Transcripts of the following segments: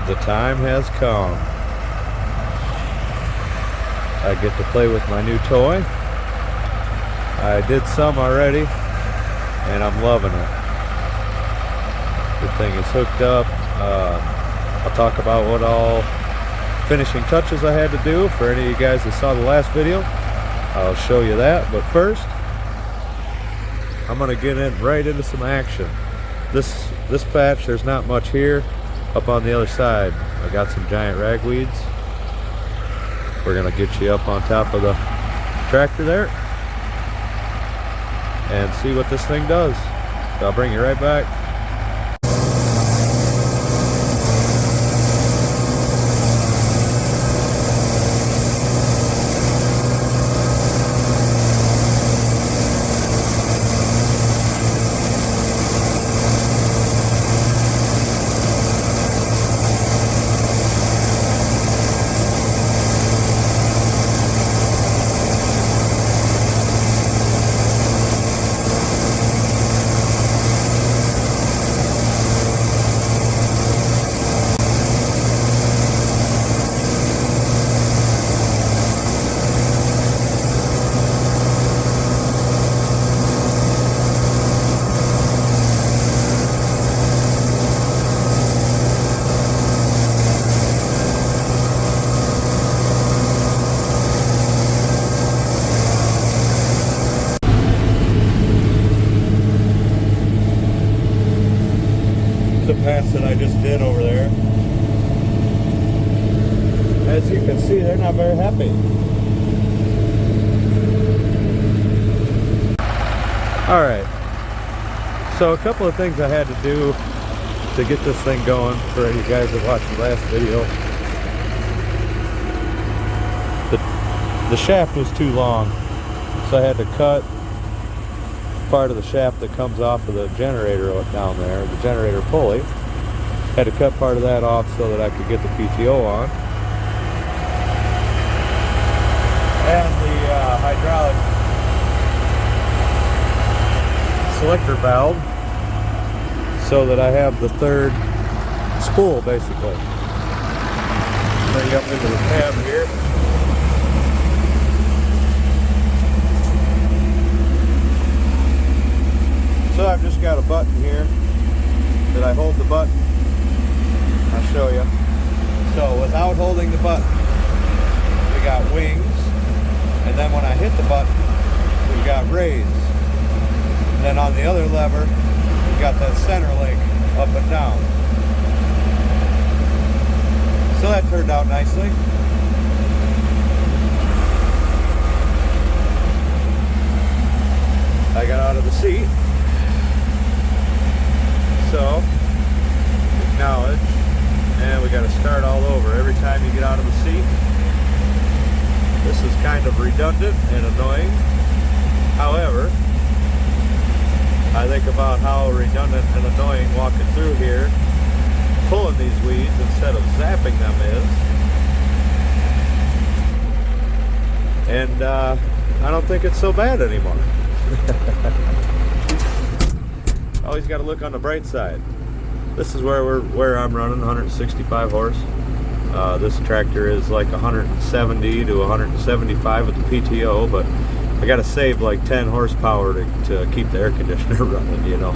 The time has come. I get to play with my new toy. I did some already, and I'm loving it. The thing is hooked up. I'll talk about what all finishing touches I had to do for any of you guys that saw the last video. I'll show you that, but first, I'm gonna get right into some action. This patch, there's not much here. Up on the other side, I got some giant ragweeds. We're gonna get you up on top of the tractor there and see what this thing does. So I'll bring you right back. The pass that I just did over there. As you can see, they're not very happy. Alright, so a couple of things I had to do to get this thing going for you guys that watched the last video. The shaft was too long, so I had to cut part of the shaft that comes off of the generator down there, the generator pulley. Had to cut part of that off so that I could get the PTO on. And the hydraulic selector valve so that I have the third spool basically. Bring it up into the cab here. So I've just got a button here that I hold the button. I'll show you. So without holding the button, we got wings, and then when I hit the button, we've got raise. And then on the other lever, we got that center link up and down. So that turned out nicely. I got out of the seat. So, acknowledge, and we got to start all over every time you get out of the seat. This is kind of redundant and annoying. However, I think about how redundant and annoying walking through here, pulling these weeds instead of zapping them is. And I don't think it's so bad anymore. Always got to look on the bright side. This is where I'm running 165 horse. This tractor is like 170 to 175 with the PTO, but I got to save like 10 horsepower to keep the air conditioner running, you know.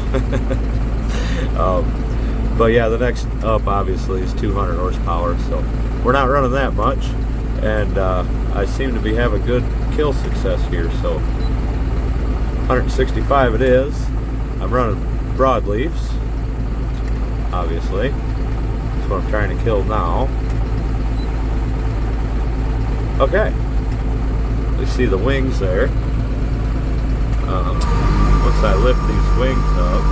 But yeah, the next up obviously is 200 horsepower, so we're not running that much, and I seem to be having good kill success here. So 165 it is. I'm running broadleafs, obviously. That's what I'm trying to kill now. Okay, we see the wings there. Once I lift these wings up,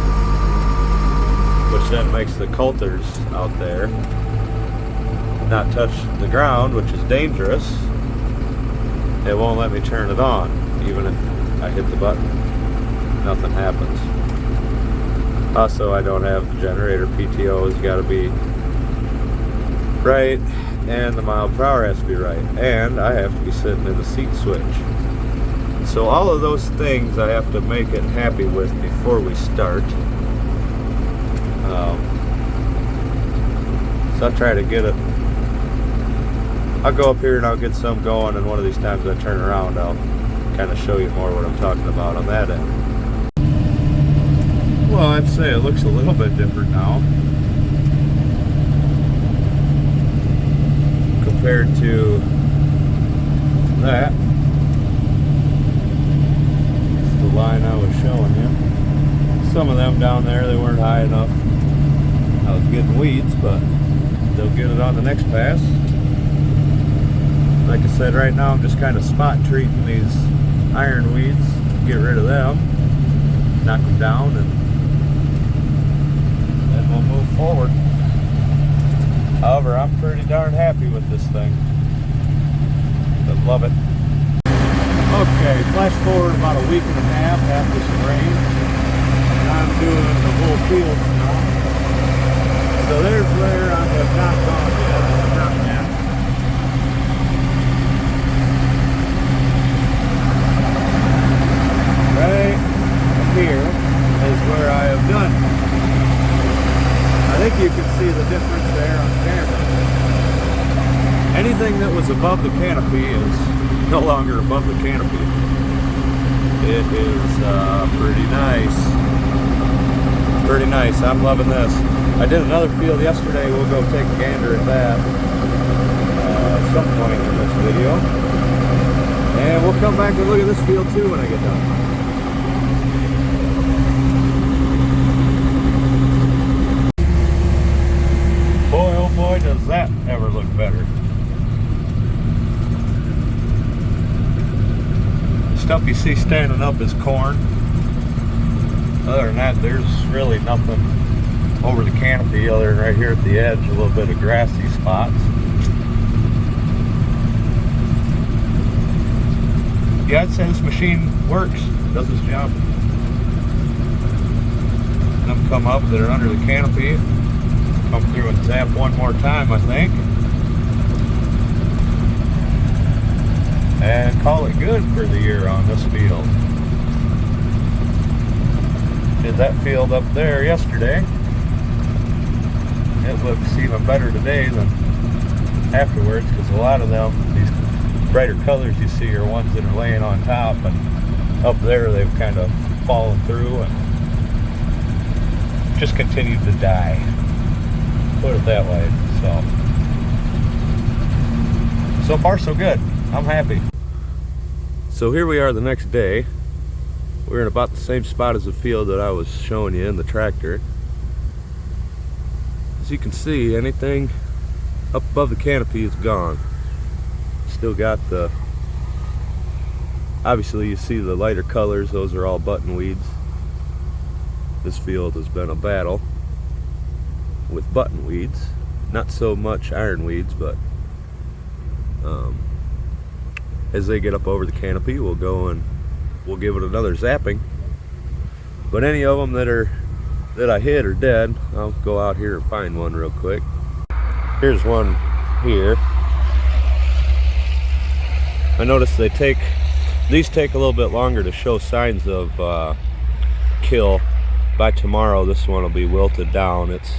which then makes the coulters out there not touch the ground, which is dangerous, it won't let me turn it on. Even if I hit the button, nothing happens. Also, I don't have the generator PTO. Has got to be right, and the mile per hour has to be right, and I have to be sitting in the seat switch. So all of those things I have to make it happy with before we start. So I'll try to get it. I'll go up here and I'll get some going, and one of these times I turn around, I'll kind of show you more what I'm talking about on that end. Well, I'd say it looks a little bit different now compared to that. It's the line I was showing you. Some of them down there, they weren't high enough. I was getting weeds, but they'll get it on the next pass. Like I said, right now I'm just kind of spot treating these iron weeds, get rid of them, knock them down, and then we'll move forward. However, I'm pretty darn happy with this thing. I love it. Okay, flash forward about a week and a half after some rain, and I'm doing the whole field now. So there's where I have not gone yet. Not yet. Right here is where I have done. I think you can see the difference there on camera. Anything that was above the canopy is no longer above the canopy. It is pretty nice. Pretty nice. I'm loving this. I did another field yesterday. We'll go take a gander at that at some point in this video. And we'll come back and look at this field too when I get done. Boy, oh boy, does that ever look better. Stuff you see standing up is corn. Other than that, there's really nothing over the canopy other than right here at the edge, a little bit of grassy spots. Yeah, I'd say this machine works, does its job. Them come up that are under the canopy, come through and zap one more time, I think, and call it good for the year on this field. Did that field up there yesterday. It looks even better today than afterwards, because a lot of them, these brighter colors you see, are ones that are laying on top, and up there they've kind of fallen through and just continued to die. Put it that way. So far so good. I'm happy. So here we are the next day. We're in about the same spot as the field that I was showing you in the tractor. As you can see, anything up above the canopy is gone. Still got the, obviously you see the lighter colors, those are all button weeds. This field has been a battle with button weeds, not so much iron weeds, but as they get up over the canopy, we'll go and we'll give it another zapping. But any of them that I hit are dead. I'll go out here and find one real quick. Here's one here. I noticed these take a little bit longer to show signs of kill. By tomorrow, this one will be wilted down. It's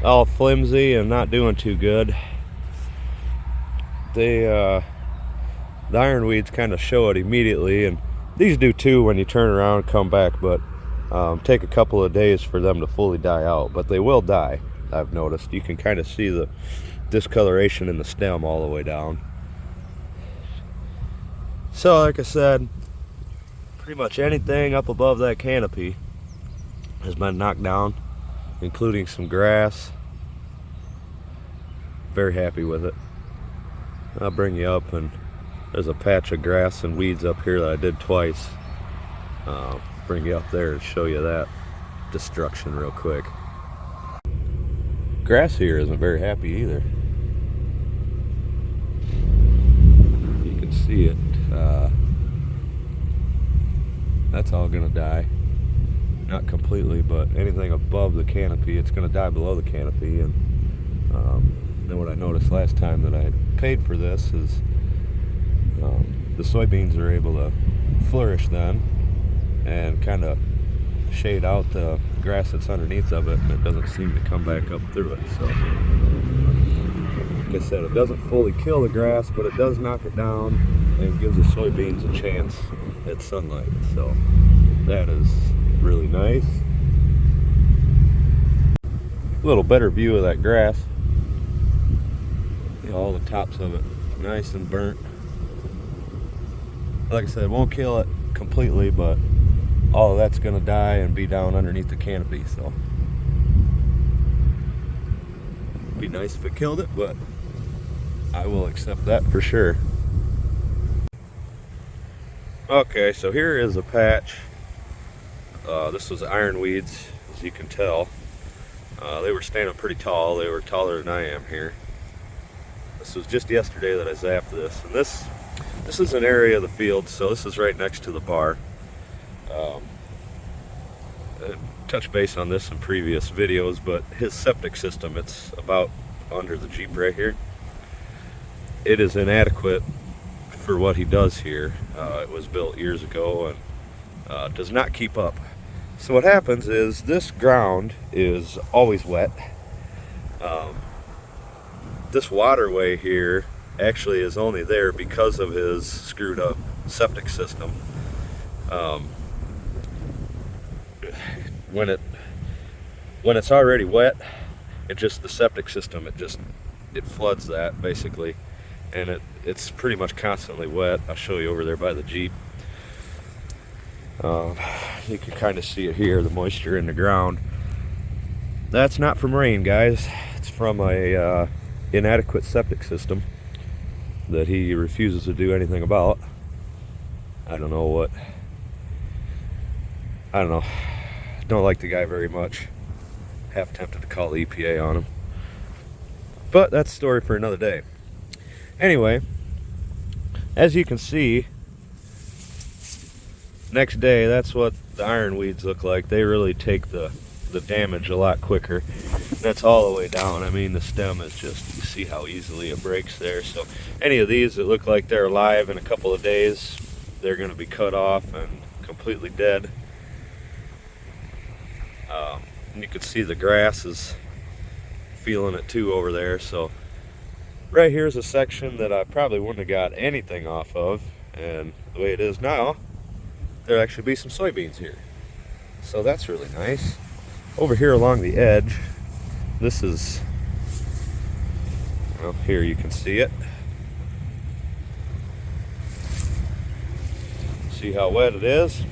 all flimsy and not doing too good. The iron weeds kind of show it immediately, and these do too when you turn around and come back, but take a couple of days for them to fully die out. But they will die, I've noticed. You can kind of see the discoloration in the stem all the way down. So like I said, pretty much anything up above that canopy has been knocked down, including some grass. Very happy with it. I'll bring you up, and there's a patch of grass and weeds up here that I did twice. Bring you up there and show you that destruction real quick. Grass here isn't very happy either. You can see it. That's all gonna die. Not completely, but anything above the canopy, it's gonna die below the canopy. And then what I noticed last time that I had paid for this is the soybeans are able to flourish then and kind of shade out the grass that's underneath of it, and it doesn't seem to come back up through it. So like I said, it doesn't fully kill the grass, but it does knock it down and gives the soybeans a chance at sunlight. So that is really nice. A little better view of that grass. See all the tops of it nice and burnt. Like I said, it won't kill it completely, but all of that's gonna die and be down underneath the canopy. So it'd be nice if it killed it, but I will accept that for sure. Okay, so here is a patch. This was ironweeds, as you can tell. They were standing pretty tall. They were taller than I am here. This was just yesterday that I zapped this, and this is an area of the field, so this is right next to the bar. I touched base on this in previous videos, but his septic system, it's about under the Jeep right here. It is inadequate for what he does here. It was built years ago and does not keep up. So what happens is this ground is always wet. This waterway here actually is only there because of his screwed up septic system. When it's already wet, it just, the septic system, it floods that basically, and it's pretty much constantly wet. I'll show you over there by the Jeep. You can kind of see it here, the moisture in the ground. That's not from rain, guys. It's from a inadequate septic system that he refuses to do anything about. I don't know. Don't like the guy very much. Half tempted to call the EPA on him, but that's a story for another day. Anyway, as you can see, next day, that's what the ironweeds look like. They really take the damage a lot quicker. That's all the way down. I mean, the stem is just, you see how easily it breaks there. So any of these that look like they're alive in a couple of days, they're going to be cut off and completely dead. And you can see the grass is feeling it too over there. So right here's a section that I probably wouldn't have got anything off of, and the way it is now, there'll actually be some soybeans here. So that's really nice. Over here along the edge, this is, well, here you can see it. See how wet it is?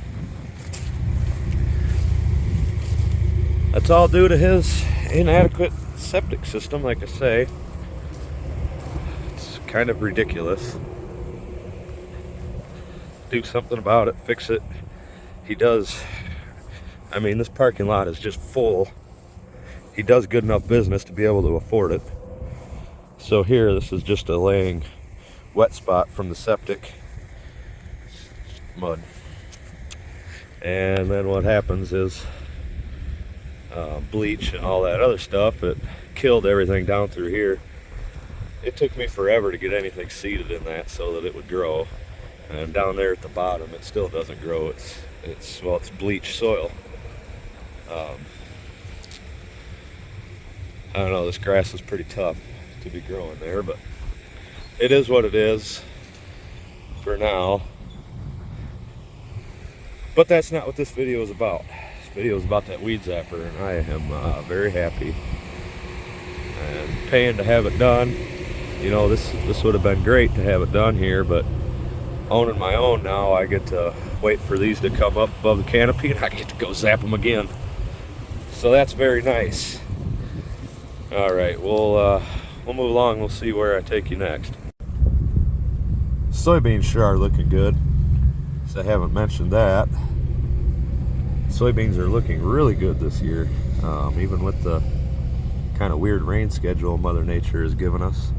That's all due to his inadequate septic system, like I say. It's kind of ridiculous. Do something about it, fix it. He does. I mean, this parking lot is just full. He does good enough business to be able to afford it. So here, this is just a laying wet spot from the septic. Mud. And then what happens is bleach and all that other stuff, it killed everything down through here. It took me forever to get anything seeded in that so that it would grow. And down there at the bottom, it still doesn't grow. It's bleached soil. I don't know, this grass is pretty tough to be growing there, but it is what it is for now. But that's not what this video is about. This video is about that weed zapper, and I am very happy and paying to have it done. You know, this would have been great to have it done here, but owning my own now, I get to wait for these to come up above the canopy, and I get to go zap them again. So that's very nice. All right, we'll move along. We'll see where I take you next. Soybeans sure are looking good. So I haven't mentioned that. Soybeans are looking really good this year, even with the kind of weird rain schedule Mother Nature has given us.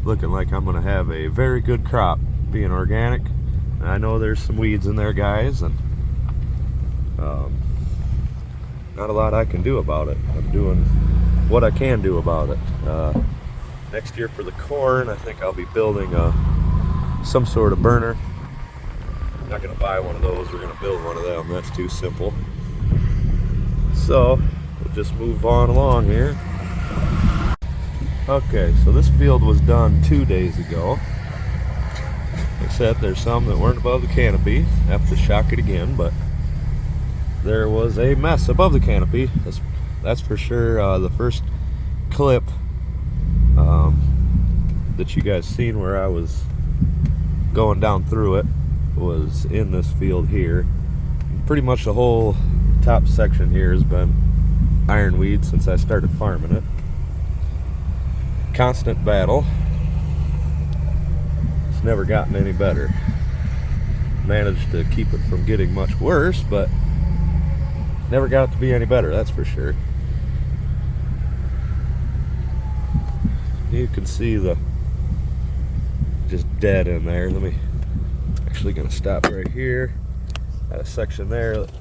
Looking like I'm going to have a very good crop being organic. And I know there's some weeds in there, guys, and not a lot I can do about it. I'm doing what I can do about it. Next year for the corn, I think I'll be building some sort of burner Not gonna buy one of those, we're gonna build one of them. That's too simple. So we'll just move on along here. Okay, so this field was done 2 days ago. Except there's some that weren't above the canopy. Have to shock it again, but there was a mess above the canopy. That's for sure. The first clip that you guys seen where I was going down through it was in this field here. Pretty much the whole top section here has been ironweed since I started farming it. Constant battle. It's never gotten any better. Managed to keep it from getting much worse, but never got it to be any better, that's for sure. You can see the just dead in there. Let me actually gonna stop right here at a section there that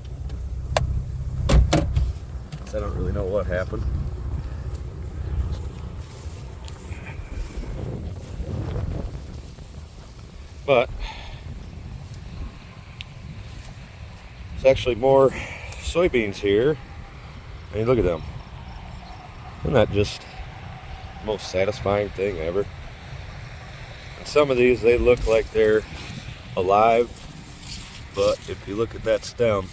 I don't really know what happened. But there's actually more soybeans here. I mean, look at them. Isn't that just the most satisfying thing ever? And some of these, they look like they're alive, but if you look at that stem,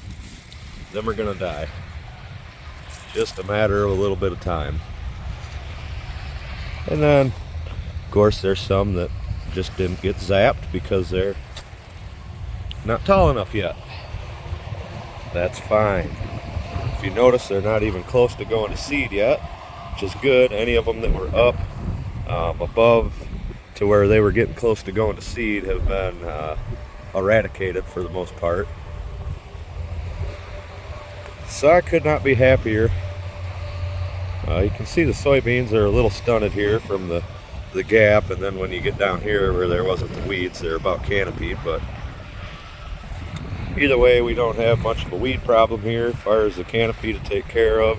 them are gonna die. Just a matter of a little bit of time. And then, of course, there's some that just didn't get zapped because they're not tall enough yet. That's fine. If you notice, they're not even close to going to seed yet, which is good. Any of them that were up above to where they were getting close to going to seed have been eradicated for the most part. So I could not be happier. You can see the soybeans are a little stunted here from the gap, and then when you get down here where there wasn't the weeds, they're about canopied. But either way, we don't have much of a weed problem here as far as the canopy to take care of.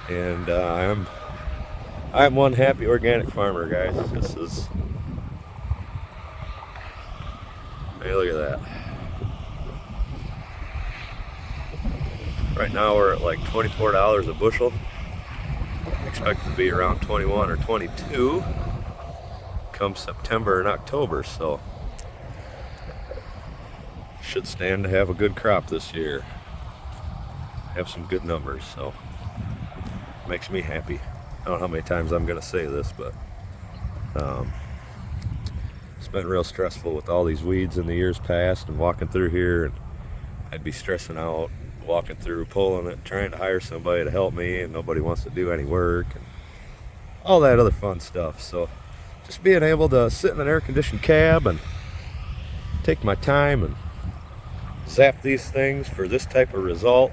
And I'm one happy organic farmer, guys. This is, hey, look at that. Right now we're at like $24 a bushel. Expected to be around 21 or 22 come September and October, so should stand to have a good crop this year. Have some good numbers, so makes me happy. I don't know how many times I'm gonna say this, but it's been real stressful with all these weeds in the years past, and walking through here, and I'd be stressing out walking through, pulling it, trying to hire somebody to help me, and nobody wants to do any work and all that other fun stuff. So just being able to sit in an air-conditioned cab and take my time and zap these things for this type of result,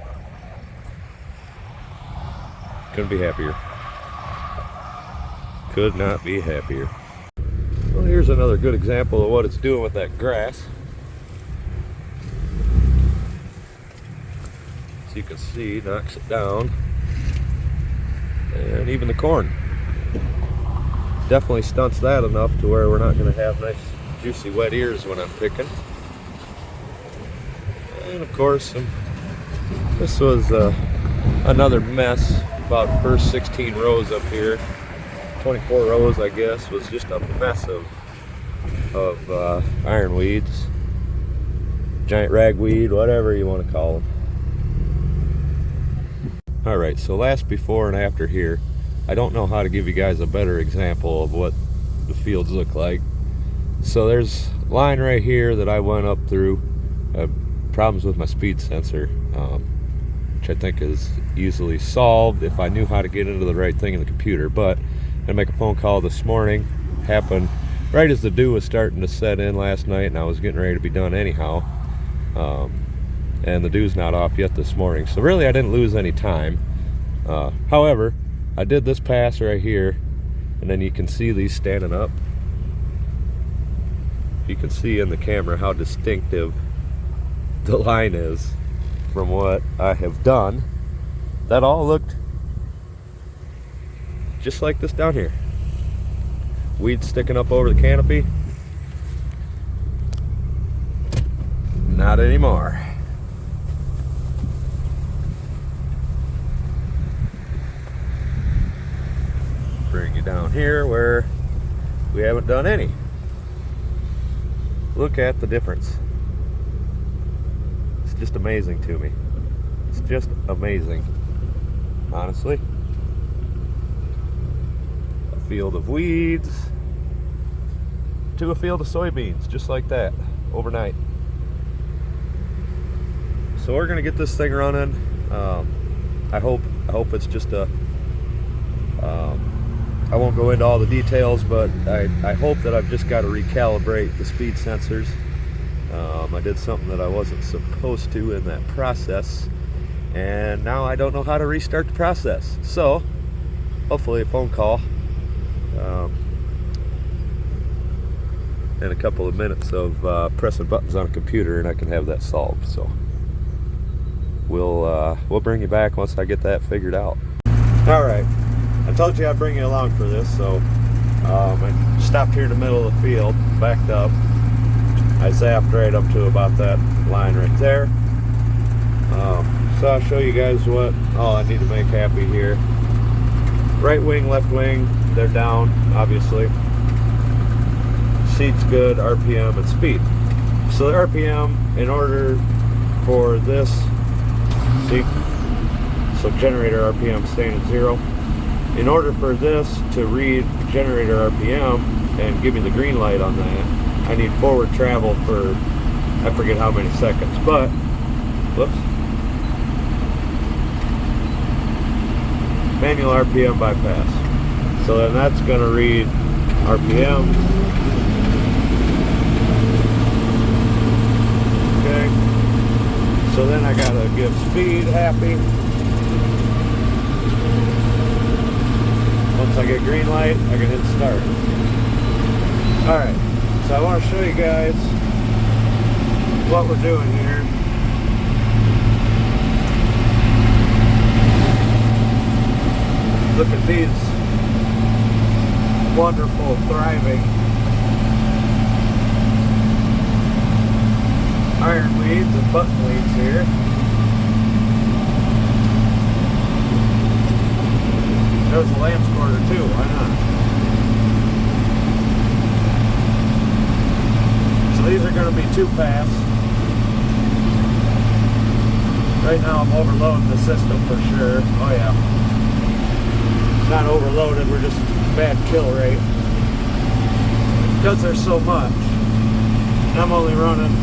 couldn't be happier. Could not be happier. Well, here's another good example of what it's doing with that grass. So you can see, knocks it down. And even the corn. Definitely stunts that enough to where we're not going to have nice juicy wet ears when I'm picking. And of course, this was another mess. About the first 16 rows up here, 24 rows I guess, was just a mess of ironweeds, giant ragweed, whatever you want to call them. Alright, so last before and after here. I don't know how to give you guys a better example of what the fields look like. So there's a line right here that I went up through. Problems with my speed sensor, which I think is easily solved if I knew how to get into the right thing in the computer. But I make a phone call this morning. Happened right as the dew was starting to set in last night, and I was getting ready to be done anyhow. And the dew's not off yet this morning, so really I didn't lose any time. However, I did this pass right here, and then you can see these standing up. You can see in the camera how distinctive the line is from what I have done. That all looked just like this down here. Weeds sticking up over the canopy. not anymore. Bring you down here where we haven't done any. Look at the difference. It's just amazing to me. It's just amazing, honestly. A field of weeds to a field of soybeans, just like that, overnight. So we're gonna get this thing running. I hope it's just a I won't go into all the details, but I hope that I've just got to recalibrate the speed sensors. I did something that I wasn't supposed to in that process, and now I don't know how to restart the process. So hopefully a phone call and a couple of minutes of pressing buttons on a computer, and I can have that solved. So we'll bring you back once I get that figured out. All right, I told you I'd bring you along for this. So I stopped here in the middle of the field, backed up. I zapped right up to about that line right there. So I'll show you guys what all I need to make happy here. Right wing, left wing, they're down, obviously. Seat's good, RPM and speed. So the RPM, in order for this, see, so generator RPM staying at 0. In order for this to read generator RPM and give me the green light on that, I need forward travel for, I forget how many seconds, but, whoops. Manual RPM bypass. So then that's going to read RPM. Okay. So then I got to give speed happy. Once I get green light, I can hit start. Alright, so I want to show you guys what we're doing here. Look at these wonderful, thriving iron weeds and button weeds here. There's a lamb's quarter too, why not? So these are going to be 2-pass. Right now I'm overloading the system for sure. Oh yeah. Not overloaded, we're just bad kill rate because there's so much. I'm only running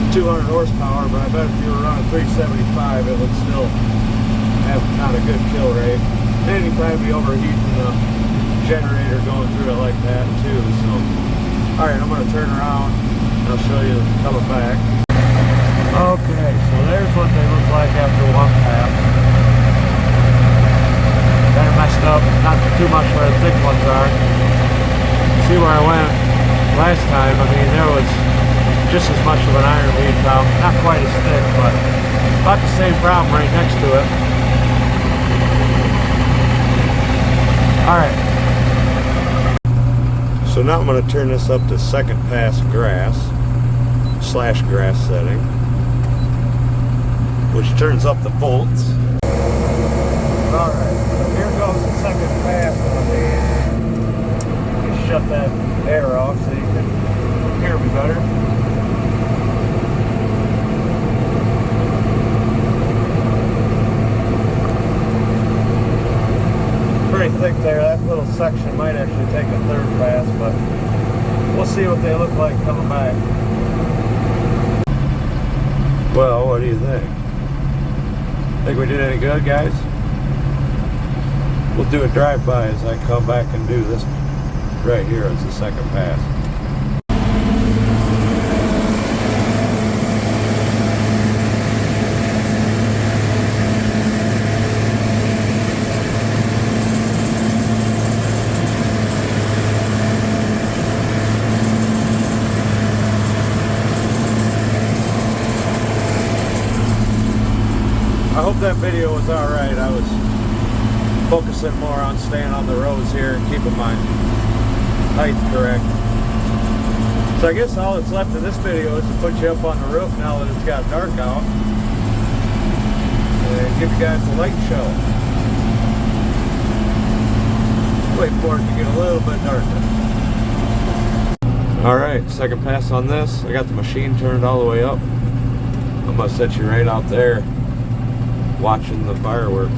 200 horsepower, but I bet if you were running 375 it would still have not a good kill rate, and you'd probably be overheating the generator going through it like that too. So alright, I'm going to turn around and I'll show you coming back. Okay, so there's what they look like after 1 pass. Kind of messed up, not too much where the thick ones are. See where I went last time, I mean there was just as much of an iron weed problem, not quite as thick, but about the same problem right next to it. Alright. So now I'm going to turn this up to 2nd pass grass, / grass setting, which turns up the volts. Alright. Here goes the 2nd pass on the, just shut that air off so you can hear me better. Pretty thick there, that little section might actually take a 3rd pass, but we'll see what they look like coming back. Well, what do you think? Think we did any good, guys? We'll do a drive-by as I come back and do this right here as the 2nd pass. I hope that video was alright. I was focusing more on staying on the roads here and keeping my height correct. So I guess all that's left of this video is to put you up on the roof now that it's got dark out and give you guys a light show. Wait for it to get a little bit darker. Alright, second pass on this. I got the machine turned all the way up. I'm going to set you right out there watching the fireworks.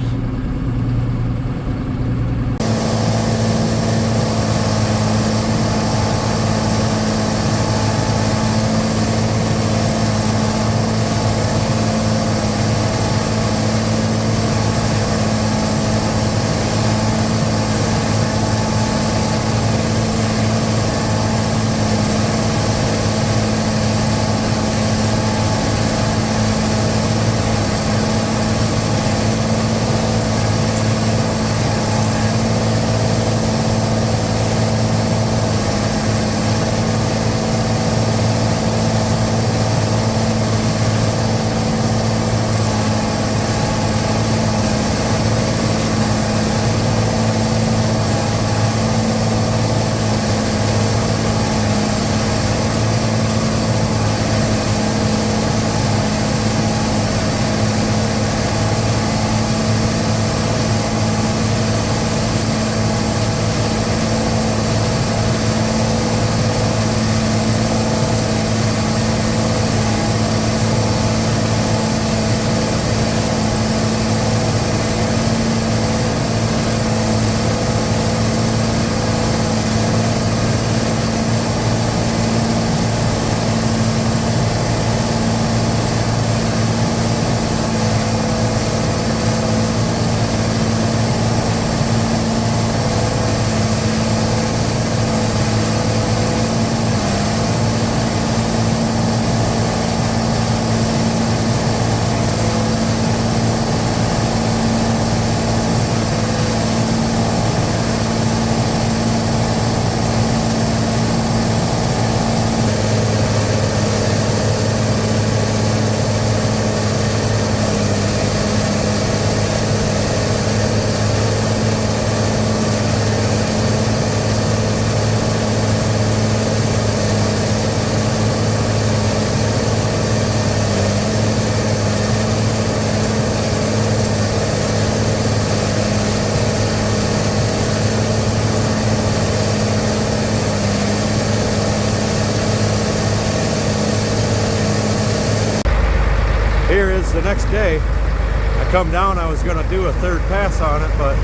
Here is the next day. I come down, I was gonna do a third pass on it, but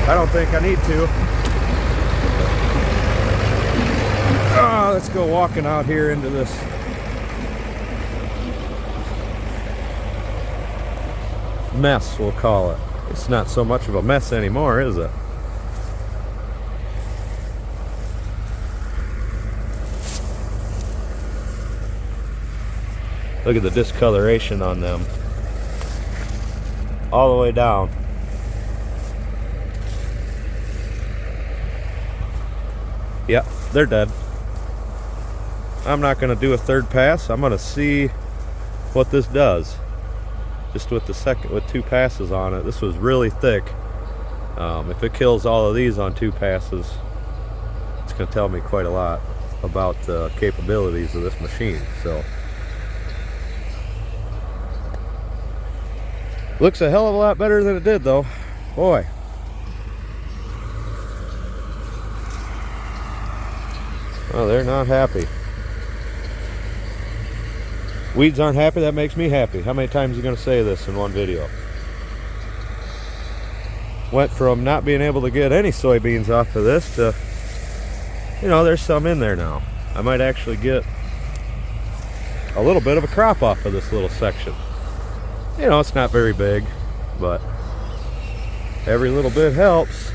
I don't think I need to. Let's go walking out here into this mess, we'll call it. It's not so much of a mess anymore, is it? Look at the discoloration on them. All the way down. Yep, they're dead. I'm not going to do a third pass. I'm going to see what this does. Just with with two passes on it. This was really thick. If it kills all of these on two passes, it's going to tell me quite a lot about the capabilities of this machine. So looks a hell of a lot better than it did, though. Boy. Oh, they're not happy. Weeds aren't happy, that makes me happy. How many times are you going to say this in one video? Went from not being able to get any soybeans off of this to, you know, there's some in there now. I might actually get a little bit of a crop off of this little section. You know, it's not very big, but every little bit helps.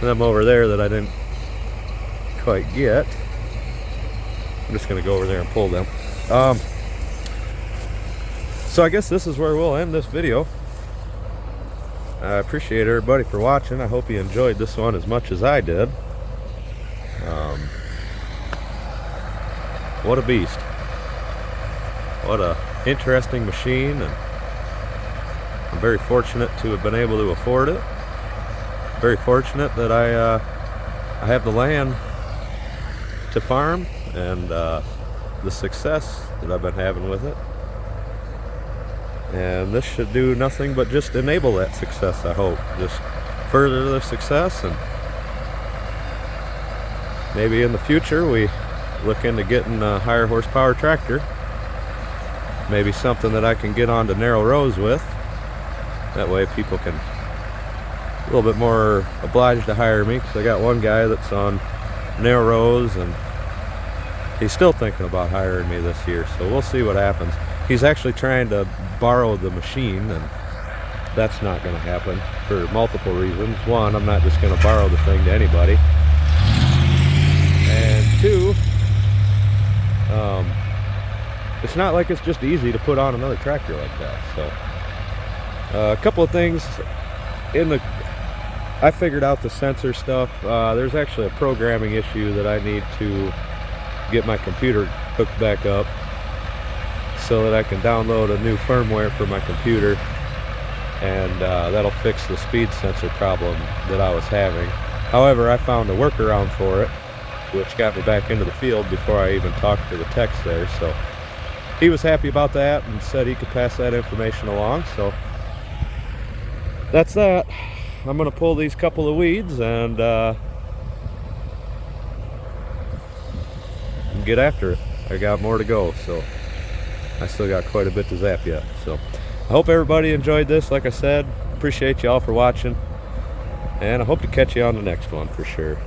Them over there that I didn't quite get, I'm just going to go over there and pull them. So I guess this is where we'll end this video. I appreciate everybody for watching. I hope you enjoyed this one as much as I did. What a beast. What a interesting machine, and I'm very fortunate to have been able to afford it. Very fortunate that I have the land to farm. and the success that I've been having with it. And this should do nothing but just enable that success, I hope. Just further the success, and maybe in the future we look into getting a higher horsepower tractor. Maybe something that I can get onto narrow roads with. That way people can a little bit more obliged to hire me, because I got one guy that's on narrow roads and he's still thinking about hiring me this year, so we'll see what happens. He's actually trying to borrow the machine, and that's not going to happen for multiple reasons. One, I'm not just going to borrow the thing to anybody. And two, it's not like it's just easy to put on another tractor like that. So a couple of things I figured out the sensor stuff. There's actually a programming issue that I need to get my computer hooked back up so that I can download a new firmware for my computer, and that'll fix the speed sensor problem that I was having. However, I found a workaround for it, which got me back into the field before I even talked to the techs there. So he was happy about that and said he could pass that information along. So that's that. I'm gonna pull these couple of weeds and get after it. I got more to go, so I still got quite a bit to zap yet. So I hope everybody enjoyed this. Like I said, appreciate you all for watching, and I hope to catch you on the next one for sure.